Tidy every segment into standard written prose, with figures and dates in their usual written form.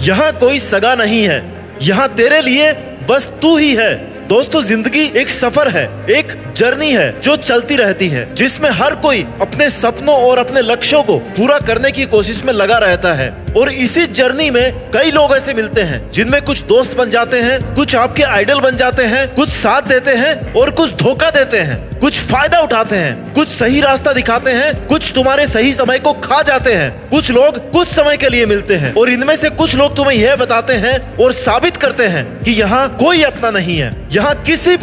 यहाँ कोई सगा नहीं है, यहाँ तेरे लिए बस तू ही है। दोस्तों, जिंदगी एक सफर है, एक जर्नी है जो चलती रहती है, जिसमें हर कोई अपने सपनों और अपने लक्ष्यों को पूरा करने की कोशिश में लगा रहता है। और इसी जर्नी में कई लोग ऐसे मिलते हैं जिनमें कुछ दोस्त बन जाते हैं, कुछ आपके आइडल बन जाते हैं, कुछ साथ देते हैं और कुछ धोखा देते हैं, कुछ फायदा उठाते हैं, कुछ सही रास्ता दिखाते हैं, कुछ तुम्हारे सही समय को खा जाते हैं। कुछ लोग कुछ समय के लिए मिलते हैं और इनमें से कुछ लोग तुम्हें यह बताते हैं और साबित करते हैं कि यहाँ कोई अपना नहीं है, यहाँ किसी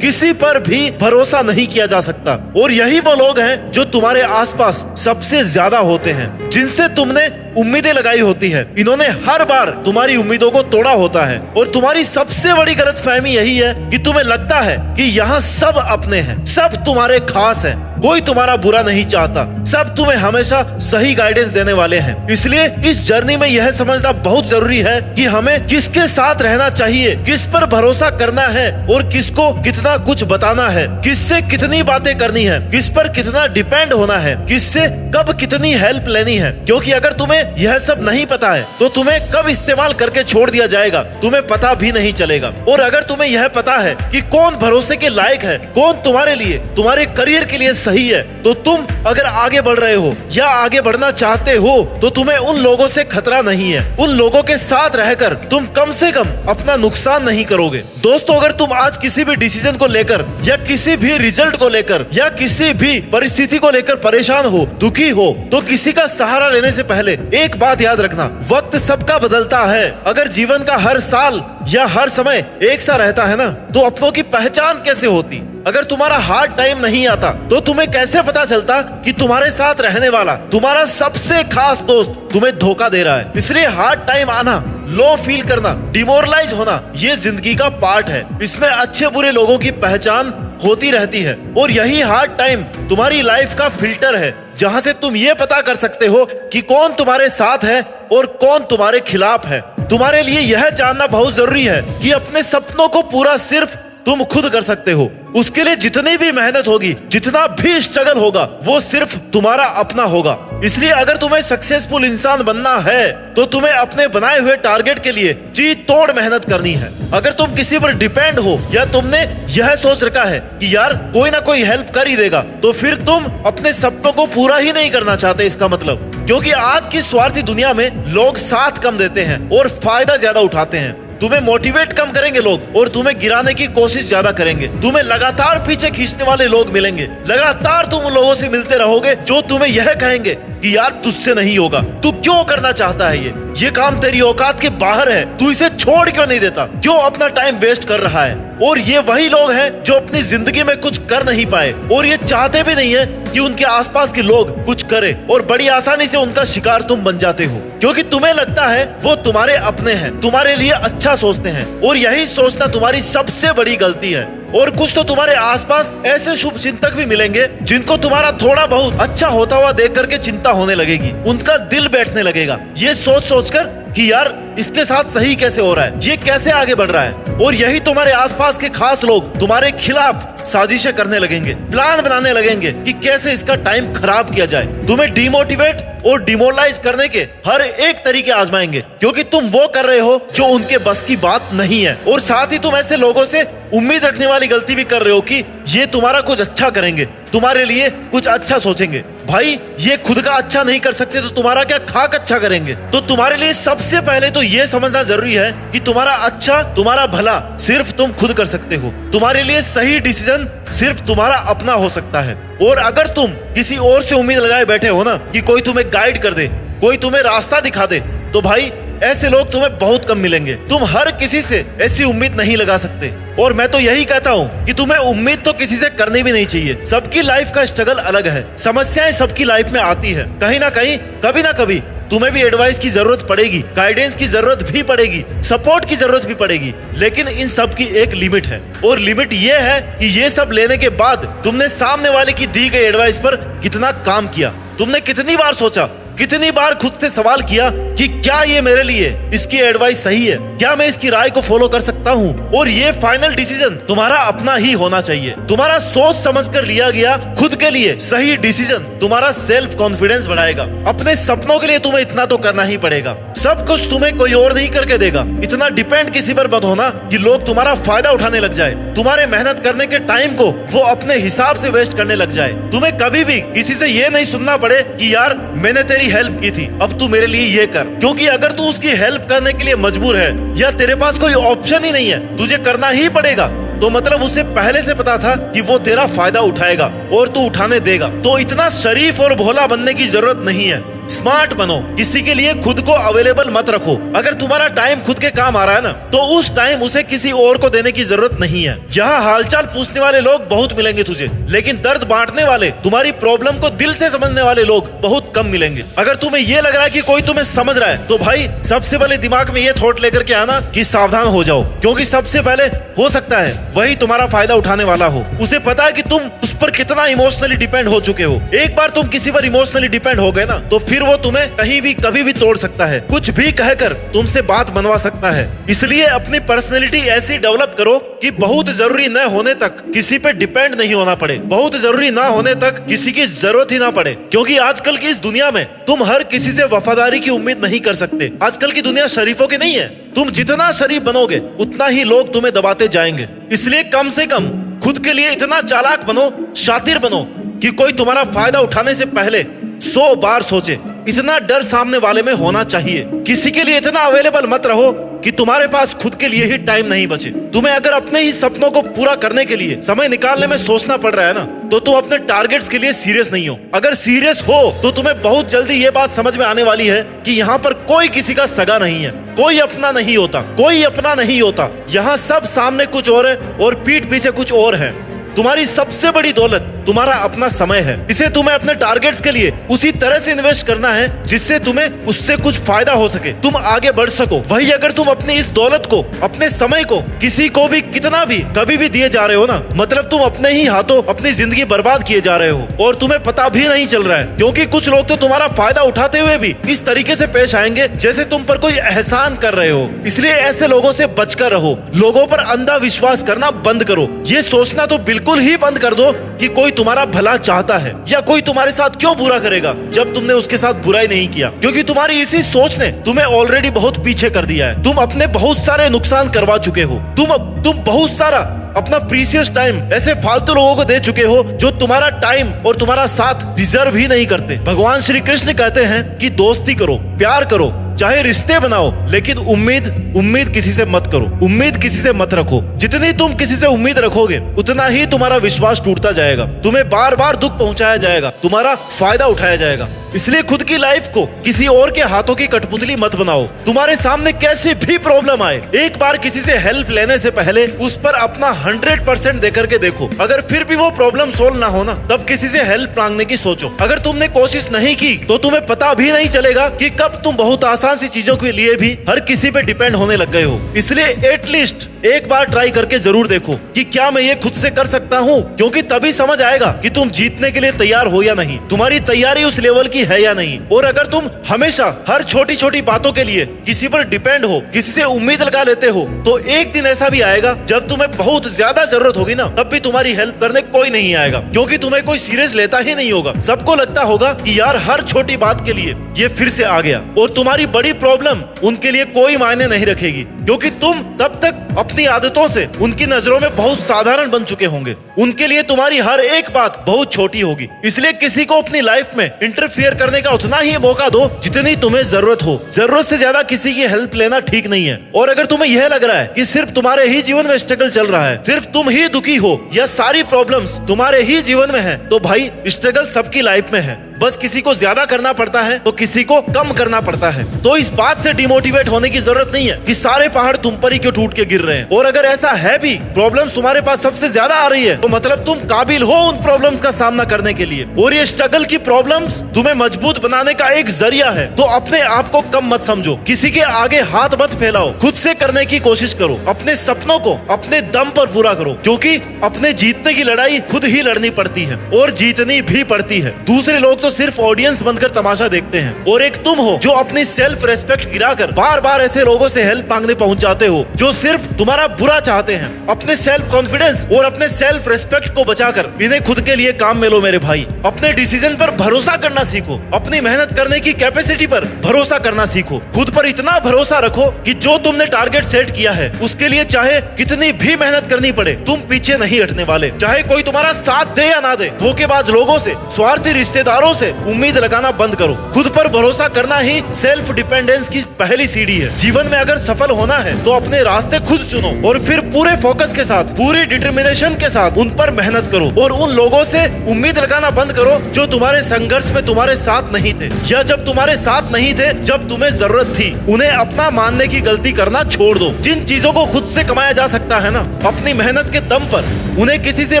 पर भी भरोसा नहीं किया जा सकता। और यही वो लोग हैं जो तुम्हारे आसपास सबसे ज्यादा होते हैं, जिनसे तुमने उम्मीदें लगाई होती है। इन्होंने हर बार तुम्हारी उम्मीदों को तोड़ा होता है और तुम्हारी सबसे बड़ी गलतफहमी यही है कि तुम्हें लगता है कि यहाँ सब अपने हैं, सब तुम्हारे खास हैं, कोई तुम्हारा बुरा नहीं चाहता, सब तुम्हें हमेशा सही गाइडेंस देने वाले हैं। इसलिए इस जर्नी में यह समझना बहुत जरूरी है कि हमें किसके साथ रहना चाहिए, किस पर भरोसा करना है और किसको कितना कुछ बताना है, किससे कितनी बातें करनी है, किस पर कितना डिपेंड होना है, किससे कब कितनी हेल्प लेनी है। क्योंकि अगर तुम्हें यह सब नहीं पता है तो तुम्हें कब इस्तेमाल करके छोड़ दिया जाएगा तुम्हें पता भी नहीं चलेगा। और अगर तुम्हें यह पता है कि कौन भरोसे के लायक है, कौन तुम्हारे लिए, तुम्हारे करियर के लिए सही है, तो तुम अगर आगे बढ़ रहे हो या आगे बढ़ना चाहते हो तो तुम्हें उन लोगों से खतरा नहीं है। उन लोगों के साथ रहकर तुम कम से कम अपना नुकसान नहीं करोगे। दोस्तों, अगर तुम आज किसी भी डिसीजन को लेकर या किसी भी रिजल्ट को लेकर या किसी भी परिस्थिति को लेकर परेशान हो, दुखी हो, तो किसी का सहारा लेने से पहले एक बात याद रखना, वक्त सबका बदलता है। अगर जीवन का हर साल या हर समय एक सा रहता है ना, तो अपनों की पहचान कैसे होती? अगर तुम्हारा हार्ड टाइम नहीं आता तो तुम्हें कैसे पता चलता कि तुम्हारे साथ रहने वाला, तुम्हारा सबसे खास दोस्त तुम्हें धोखा दे रहा है? इसलिए हार्ड टाइम आना, लो फील करना, डिमोरलाइज होना, ये जिंदगी का पार्ट है। इसमें अच्छे बुरे लोगों की पहचान होती रहती है और यही हार्ड टाइम तुम्हारी लाइफ का फिल्टर है, जहाँ से तुम ये पता कर सकते हो कि कौन तुम्हारे साथ है और कौन तुम्हारे खिलाफ है। तुम्हारे लिए यह जानना बहुत जरूरी है कि अपने सपनों को पूरा सिर्फ तुम खुद कर सकते हो। उसके लिए जितनी भी मेहनत होगी, जितना भी स्ट्रगल होगा, वो सिर्फ तुम्हारा अपना होगा। इसलिए अगर तुम्हें सक्सेसफुल इंसान बनना है तो तुम्हें अपने बनाए हुए टारगेट के लिए जी तोड़ मेहनत करनी है। अगर तुम किसी पर डिपेंड हो या तुमने यह सोच रखा है कि यार कोई ना कोई हेल्प कर ही देगा, तो फिर तुम अपने सपनों को पूरा ही नहीं करना चाहते इसका मतलब। क्योंकि आज की स्वार्थी दुनिया में लोग साथ कम देते हैं और फायदा ज्यादा उठाते हैं। तुम्हें मोटिवेट कम करेंगे लोग और तुम्हें गिराने की कोशिश ज्यादा करेंगे। तुम्हें लगातार पीछे खींचने वाले लोग मिलेंगे। लगातार तुम लोगों से मिलते रहोगे जो तुम्हें यह कहेंगे कि यार तुझसे नहीं होगा, तू क्यों करना चाहता है ये काम तेरी औकात के बाहर है, तू इसे छोड़ क्यों नहीं देता, क्यों अपना टाइम वेस्ट कर रहा है। और ये वही लोग हैं जो अपनी जिंदगी में कुछ कर नहीं पाए और ये चाहते भी नहीं है कि उनके आसपास के लोग कुछ करें, और बड़ी आसानी से उनका शिकार तुम बन जाते हो क्योंकि तुम्हें लगता है वो तुम्हारे अपने हैं, तुम्हारे लिए अच्छा सोचते हैं। और यही सोचना तुम्हारी सबसे बड़ी गलती है। और कुछ तो तुम्हारे आसपास ऐसे शुभ चिंतक भी मिलेंगे जिनको तुम्हारा थोड़ा बहुत अच्छा होता हुआ देख करके चिंता होने लगेगी, उनका दिल बैठने लगेगा ये सोच सोचकर कि यार इसके साथ सही कैसे हो रहा है, ये कैसे आगे बढ़ रहा है। और यही तुम्हारे आसपास के खास लोग तुम्हारे खिलाफ साजिशें करने लगेंगे, प्लान बनाने लगेंगे कि कैसे इसका टाइम खराब किया जाए। तुम्हें डिमोटिवेट और डिमोरलाइज करने के हर एक तरीके आजमाएंगे क्योंकि तुम वो कर रहे हो जो उनके बस की बात नहीं है। और साथ ही तुम ऐसे लोगों से उम्मीद रखने वाली गलती भी कर रहे हो कि ये तुम्हारा कुछ अच्छा करेंगे, तुम्हारे लिए कुछ अच्छा सोचेंगे। भाई, ये खुद का अच्छा नहीं कर सकते तो तुम्हारा क्या खाक अच्छा करेंगे? तो तुम्हारे लिए सबसे पहले तो ये समझना जरूरी है कि तुम्हारा अच्छा, तुम्हारा भला सिर्फ तुम खुद कर सकते हो। तुम्हारे लिए सही डिसीजन सिर्फ तुम्हारा अपना हो सकता है। और अगर तुम किसी और से उम्मीद लगाए बैठे हो ना कि कोई तुम्हें गाइड कर दे, कोई तुम्हें रास्ता दिखा दे, तो भाई ऐसे लोग तुम्हें बहुत कम मिलेंगे। तुम हर किसी से ऐसी उम्मीद नहीं लगा सकते। और मैं तो यही कहता हूँ कि तुम्हें उम्मीद तो किसी से करनी भी नहीं चाहिए। सबकी लाइफ का स्ट्रगल अलग है, समस्याएं सबकी लाइफ में आती है, कहीं ना कहीं, कभी ना कभी तुम्हें भी एडवाइस की जरूरत पड़ेगी, गाइडेंस की जरूरत भी पड़ेगी, सपोर्ट की जरूरत भी पड़ेगी। लेकिन इन सब की एक लिमिट है और लिमिट ये है कि ये सब लेने के बाद तुमने सामने वाले की दी गई एडवाइस पर कितना काम किया, तुमने कितनी बार सोचा, कितनी बार खुद से सवाल किया कि क्या ये मेरे लिए इसकी एडवाइस सही है, क्या मैं इसकी राय को फॉलो कर सकता हूँ। और ये फाइनल डिसीजन तुम्हारा अपना ही होना चाहिए, तुम्हारा सोच समझ कर लिया गया खुद के लिए सही डिसीजन तुम्हारा सेल्फ कॉन्फिडेंस बढ़ाएगा। अपने सपनों के लिए तुम्हें इतना तो करना ही पड़ेगा। सब कुछ तुम्हें कोई और नहीं करके देगा। इतना डिपेंड किसी पर मत होना कि लोग तुम्हारा फायदा उठाने लग जाए, तुम्हारे मेहनत करने के टाइम को वो अपने हिसाब से वेस्ट करने लग जाए। तुम्हें कभी भी किसी से ये नहीं सुनना पड़े कि यार मैंने तेरी हेल्प की थी, अब तू मेरे लिए ये कर, क्योंकि अगर तू उसकी हेल्प करने के लिए मजबूर है या तेरे पास कोई ऑप्शन ही नहीं है, तुझे करना ही पड़ेगा, तो मतलब उसे पहले से पता था कि वो तेरा फायदा उठाएगा और तू उठाने देगा। तो इतना शरीफ और भोला बनने की जरूरत नहीं है। स्मार्ट बनो, किसी के लिए खुद को अवेलेबल मत रखो। अगर तुम्हारा टाइम खुद के काम आ रहा है ना, तो उस टाइम उसे किसी और को देने की जरूरत नहीं है। यहाँ हालचाल पूछने वाले लोग बहुत मिलेंगे तुझे, लेकिन दर्द बांटने वाले, तुम्हारी प्रॉब्लम को दिल से समझने वाले लोग बहुत कम मिलेंगे। अगर तुम्हें ये लग रहा है कि कोई तुम्हें समझ रहा है, तो भाई सबसे पहले दिमाग में ये थॉट लेकर के आना कि सावधान हो जाओ, क्योंकि सबसे पहले हो सकता है वही तुम्हारा फायदा उठाने वाला हो। उसे पता है कि तुम उस पर कितना इमोशनली डिपेंड हो चुके हो। एक बार तुम किसी पर इमोशनली डिपेंड हो गए ना, तो फिर वो तुम्हें कहीं भी कभी भी तोड़ सकता है, कुछ भी कहकर तुमसे बात बनवा सकता है। इसलिए अपनी पर्सनैलिटी ऐसी डेवलप करो कि बहुत जरूरी न होने तक किसी पे डिपेंड नहीं होना पड़े, बहुत जरूरी ना होने तक किसी की जरूरत ही ना पड़े। क्योंकि आजकल की इस दुनिया में तुम हर किसी से वफादारी की उम्मीद नहीं कर सकते। आजकल की दुनिया शरीफों की नहीं है। तुम जितना शरीफ बनोगे उतना ही लोग तुम्हें दबाते जाएंगे। इसलिए कम से कम खुद के लिए इतना चालाक बनो, शातिर बनो कि कोई तुम्हारा फायदा उठाने से पहले 100 बार सोचे। इतना डर सामने वाले में होना चाहिए। किसी के लिए इतना अवेलेबल मत रहो कि तुम्हारे पास खुद के लिए ही टाइम नहीं बचे। तुम्हें अगर अपने ही सपनों को पूरा करने के लिए समय निकालने में सोचना पड़ रहा है ना, तो तुम अपने टारगेट्स के लिए सीरियस नहीं हो। अगर सीरियस हो तो तुम्हें बहुत जल्दी ये बात समझ में आने वाली है कि यहाँ पर कोई किसी का सगा नहीं है, कोई अपना नहीं होता, कोई अपना नहीं होता। यहाँ सब सामने कुछ और है और पीठ पीछे कुछ और है। तुम्हारी सबसे बड़ी दौलत तुम्हारा अपना समय है। इसे तुम्हें अपने टारगेट्स के लिए उसी तरह से इन्वेस्ट करना है जिससे तुम्हें उससे कुछ फायदा हो सके, तुम आगे बढ़ सको। वही अगर तुम अपनी इस दौलत को, अपने समय को किसी को भी कितना भी कभी भी दिए जा रहे हो ना, मतलब तुम अपने ही हाथों अपनी जिंदगी बर्बाद किए जा रहे हो और तुम्हें पता भी नहीं चल रहा है। क्योंकि कुछ लोग तो तुम्हारा फायदा उठाते हुए भी इस तरीके से पेश आएंगे जैसे तुम पर कोई एहसान कर रहे हो। इसलिए ऐसे लोगों से बचकर रहो। लोगों पर अंधा विश्वास करना बंद करो। ये सोचना तो बिल्कुल ही बंद कर दो कि कोई तुम्हारा भला चाहता है या कोई तुम्हारे साथ क्यों बुरा करेगा जब तुमने उसके साथ बुराई नहीं किया। क्योंकि तुम्हारी इसी सोच ने तुम्हें ऑलरेडी बहुत पीछे कर दिया है। तुम अपने बहुत सारे नुकसान करवा चुके हो। तुम बहुत सारा अपना प्रीशियस टाइम ऐसे फालतू लोगों को दे चुके हो जो तुम्हारा टाइम और तुम्हारा साथ डिजर्व ही नहीं करते। भगवान श्री कृष्ण कहते हैं कि दोस्ती करो, प्यार करो, चाहे रिश्ते बनाओ, लेकिन उम्मीद किसी से मत करो, उम्मीद किसी से मत रखो। जितनी तुम किसी से उम्मीद रखोगे उतना ही तुम्हारा विश्वास टूटता जाएगा, तुम्हें बार बार दुख पहुंचाया जाएगा, तुम्हारा फायदा उठाया जाएगा। इसलिए खुद की लाइफ को किसी और के हाथों की कठपुतली मत बनाओ। तुम्हारे सामने कैसी भी प्रॉब्लम आए, एक बार किसी से हेल्प लेने से पहले उस पर अपना 100% देकर के देखो। अगर फिर भी वो प्रॉब्लम सोल्व ना होना, तब किसी से हेल्प मांगने की सोचो। अगर तुमने कोशिश नहीं की तो तुम्हें पता भी नहीं चलेगा कि कब तुम बहुत आसान सी चीजों के लिए भी हर किसी पे डिपेंड होने लग गए हो। इसलिए एटलीस्ट एक बार ट्राई करके जरूर देखो कि क्या मैं ये खुद से कर सकता हूँ, क्योंकि तभी समझ आएगा कि तुम जीतने के लिए तैयार हो या नहीं, तुम्हारी तैयारी उस लेवल की है या नहीं। और अगर तुम हमेशा हर छोटी छोटी बातों के लिए किसी पर डिपेंड हो, किसी से उम्मीद लगा लेते हो, तो एक दिन ऐसा भी आएगा जब तुम्हें बहुत ज्यादा जरूरत होगी ना, तब भी तुम्हारी हेल्प करने कोई नहीं आएगा, क्योंकि तुम्हें कोई सीरियस लेता ही नहीं होगा। सबको लगता होगा कि यार हर छोटी बात के लिए ये फिर से आ गया, और तुम्हारी बड़ी प्रॉब्लम उनके लिए कोई मायने नहीं रखेगी, क्योंकि तुम तब तक अपनी आदतों से उनकी नजरों में बहुत साधारण बन चुके होंगे। उनके लिए तुम्हारी हर एक बात बहुत छोटी होगी। इसलिए किसी को अपनी लाइफ में इंटरफियर करने का उतना ही मौका दो जितनी तुम्हें जरूरत हो। जरूरत से ज्यादा किसी की हेल्प लेना ठीक नहीं है। और अगर तुम्हें यह लग रहा है कि सिर्फ तुम्हारे ही जीवन में स्ट्रगल चल रहा है, सिर्फ तुम ही दुखी हो या सारी प्रॉब्लम्स तुम्हारे ही जीवन में है, तो भाई स्ट्रगल सबकी लाइफ में है। बस किसी को ज्यादा करना पड़ता है तो किसी को कम करना पड़ता है। तो इस बात से डिमोटिवेट होने की जरूरत नहीं है कि सारे पहाड़ तुम पर ही क्यों टूट के गिर रहे हैं। और अगर ऐसा है भी, प्रॉब्लम्स तुम्हारे पास सबसे ज्यादा आ रही है, तो मतलब तुम काबिल हो उन प्रॉब्लम्स का सामना करने के लिए। और ये स्ट्रगल की प्रॉब्लम्स तुम्हें मजबूत बनाने का एक जरिया है। तो अपने आप को कम मत समझो, किसी के आगे हाथ मत फैलाओ, खुद से करने की कोशिश करो। अपने सपनों को अपने दम पर पूरा करो, क्योंकि अपने जीतने की लड़ाई खुद ही लड़नी पड़ती है और जीतनी भी पड़ती है। दूसरे लोग तो सिर्फ ऑडियंस बनकर तमाशा देखते हैं, और एक तुम हो जो अपनी सेल्फ रेस्पेक्ट गिराकर बार बार ऐसे लोगों से हेल्प मांगने पहुंच जाते हो जो सिर्फ तुम्हारा बुरा चाहते हैं। अपने सेल्फ कॉन्फिडेंस और अपने सेल्फ रेस्पेक्ट को बचाकर इन्हें खुद के लिए काम में लो मेरे भाई। अपने डिसीजन पर भरोसा करना सीखो, अपनी मेहनत करने की कैपेसिटी पर भरोसा करना सीखो। खुद पर इतना भरोसा रखो कि जो तुमने टारगेट सेट किया है उसके लिए चाहे कितनी भी मेहनत करनी पड़े, तुम पीछे नहीं हटने वाले। चाहे कोई तुम्हारा साथ दे या ना दे, धोखेबाज लोगों से, स्वार्थी रिश्तेदारों से उम्मीद लगाना बंद करो। खुद पर भरोसा करना ही सेल्फ डिपेंडेंस की पहली सीढ़ी है। जीवन में अगर सफल होना है तो अपने रास्ते खुद चुनो और फिर पूरे फोकस के साथ, पूरी डिटर्मिनेशन के साथ उन पर मेहनत करो, और उन लोगों से उम्मीद लगाना बंद करो जो तुम्हारे संघर्ष में तुम्हारे साथ नहीं थे, या जब तुम्हारे साथ नहीं थे जब तुम्हें जरूरत थी। उन्हें अपना मानने की गलती करना छोड़ दो। जिन चीजों को खुद से कमाया जा सकता है ना, अपनी मेहनत के दम पर, उन्हें किसी से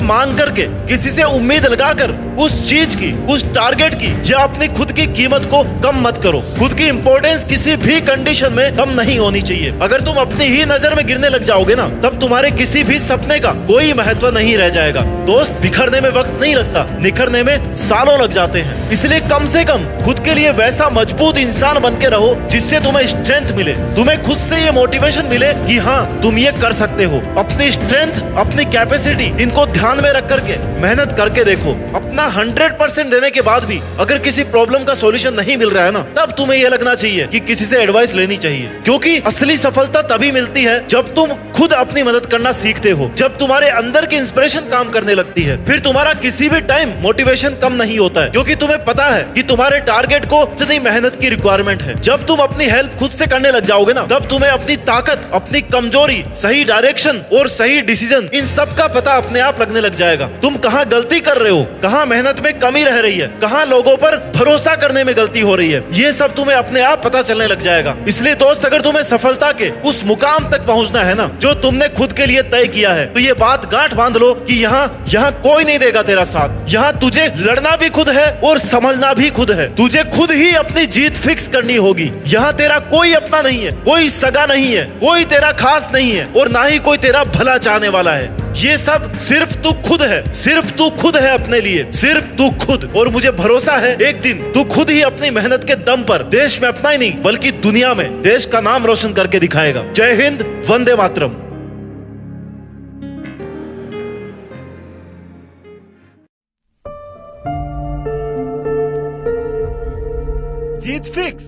मांग करके, किसी से उम्मीद लगाकर उस चीज की, उस टारगेट की या अपनी खुद की कीमत को कम मत करो। खुद की इंपॉर्टेंस किसी भी कंडीशन में कम नहीं होनी चाहिए। अगर तुम अपनी ही नजर में गिरने लग जाओगे ना, तब तुम्हारे किसी भी सपने का कोई महत्व नहीं रह जाएगा। दोस्त, बिखरने में वक्त नहीं लगता, निखरने में सालों लग जाते हैं। इसलिए कम से कम खुद के लिए वैसा मजबूत इंसान बन के रहो जिससे तुम्हें स्ट्रेंथ मिले, तुम्हें खुद से ये मोटिवेशन मिले कि हाँ तुम ये कर सकते हो। अपनी स्ट्रेंथ, अपनी कैपेसिटी, इनको ध्यान में रख करके मेहनत करके देखो। अपना 100% देने के बाद भी अगर किसी प्रॉब्लम का सॉल्यूशन नहीं मिल रहा है ना, तब तुम्हें यह लगना चाहिए कि किसी से एडवाइस लेनी चाहिए। क्योंकि असली सफलता तभी मिलती है जब तुम खुद अपनी मदद करना सीखते हो, जब तुम्हारे अंदर की इंस्पिरेशन काम करने लगती है। फिर तुम्हारा किसी भी टाइम मोटिवेशन कम नहीं होता है, क्योंकि तुम्हें पता है कि तुम्हारे टारगेट को कितनी मेहनत की रिक्वायरमेंट है। जब तुम अपनी हेल्प खुद से करने लग जाओगे ना, तब तुम्हें अपनी ताकत, अपनी कमजोरी, सही डायरेक्शन और सही डिसीजन, इन सब का पता अपने आप लगने लग जाएगा। तुम कहाँ गलती कर रहे हो, कहाँ मेहनत में कमी रह रही है, कहाँ लोगों पर भरोसा करने में गलती हो रही है, ये सब तुम्हें अपने आप पता चलने लग जाएगा। इसलिए दोस्त, अगर तुम्हें सफलता के उस मुकाम तक पहुंचना है ना जो तुमने खुद के लिए तय किया है, तो ये बात गांठ बांध लो कि यहाँ कोई नहीं देगा तेरा साथ। यहाँ तुझे लड़ना भी खुद है और समझना भी खुद है। तुझे खुद ही अपनी जीत फिक्स करनी होगी। यहाँ तेरा कोई अपना नहीं है, कोई सगा नहीं है, कोई तेरा खास नहीं है, और ना ही कोई तेरा भला चाहने वाला है। ये सब सिर्फ तू खुद है, सिर्फ तू खुद है अपने लिए, सिर्फ तू खुद। और मुझे भरोसा है एक दिन तू खुद ही अपनी मेहनत के दम पर देश में अपना ही नहीं बल्कि दुनिया में देश का नाम रोशन करके दिखाएगा। जय हिंद, वंदे मातरम। जीत फिक्स।